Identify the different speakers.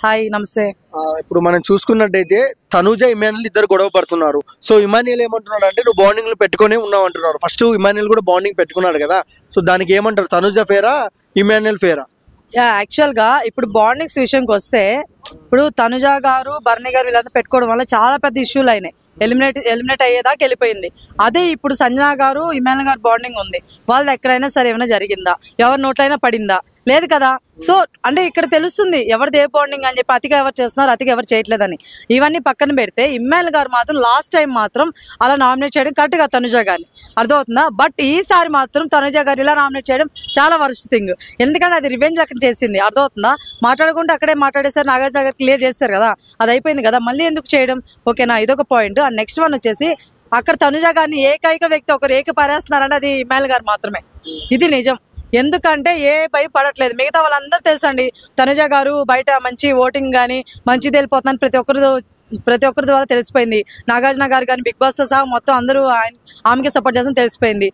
Speaker 1: Hi నమస్తే.
Speaker 2: ఇప్పుడు మనం చూసుకున్నట్టయితే తనుజ ఇమాన్యుల్ ఇద్దరు గొడవ పడుతున్నారు. సో ఇమాన్యుల్ ఏమంటున్నాడు అంటే నువ్వు బాండింగ్ పెట్టుకుని ఉన్నావు అంటున్నారు. ఫస్ట్ ఇమాన్యుల్ కూడా బాండింగ్ పెట్టుకున్నాడు కదా, సో దానికి ఏమంటారు? తనుజ ఫేరా, ఇమాన్యుల్ ఫేరా?
Speaker 1: యాక్చువల్గా ఇప్పుడు బాండింగ్స్ విషయంకి వస్తే ఇప్పుడు తనుజ గారు భరణి గారు వీళ్ళంతా పెట్టుకోవడం వల్ల చాలా పెద్ద ఇష్యూలు అయినాయి. ఎలిమినేట్ అయ్యేదాకా వెళ్ళిపోయింది. అదే ఇప్పుడు సంజన గారు ఇమాన్యుల్ గారు బాండింగ్ ఉంది. వాళ్ళది ఎక్కడైనా సరే ఏమైనా జరిగిందా, ఎవరి నోట్లైనా పడిందా? లేదు కదా. సో అంటే ఇక్కడ తెలుస్తుంది ఎవరిది ఏ బాండింగ్ అని చెప్పి. అతిగా ఎవరు చేస్తున్నారు, అతిగా ఎవరు చేయట్లేదని. ఇవన్నీ పక్కన పెడితే ఇమాన్యుల్ గారు మాత్రం లాస్ట్ టైం మాత్రం అలా నామినేట్ చేయడం కరెక్ట్గా తనుజ గారిని, అర్థమవుతుందా? బట్ ఈసారి మాత్రం తనుజ గారు ఇలా నామినేట్ చేయడం చాలా వర్స్ట్ థింగ్. ఎందుకంటే అది రివెంజ్ లెక్క చేసింది, అర్థమవుతుందా? మాట్లాడుకుంటే అక్కడే మాట్లాడేసారు, నాగార్జున గారు క్లియర్ చేస్తారు కదా, అది అయిపోయింది కదా, మళ్ళీ ఎందుకు చేయడం? ఓకేనా, ఇదొక పాయింట్. అండ్ నెక్స్ట్ వన్ వచ్చేసి అక్కడ తనుజ గారిని ఏకైక వ్యక్తి ఒకరు పారేస్తున్నారంటే అది ఇమాన్యుల్ గారు మాత్రమే. ఇది నిజం. ఎందుకంటే ఏ భయం పడట్లేదు. మిగతా వాళ్ళందరూ తెలుసండి, తనుజ గారు బయట మంచి ఓటింగ్ కానీ మంచిది వెళ్ళిపోతుందని ప్రతి ఒక్కరి ద్వారా తెలిసిపోయింది. నాగార్జున గారు కానీ బిగ్ బాస్తో సహా మొత్తం అందరూ ఆమెకి సపోర్ట్ చేస్తారని తెలిసిపోయింది.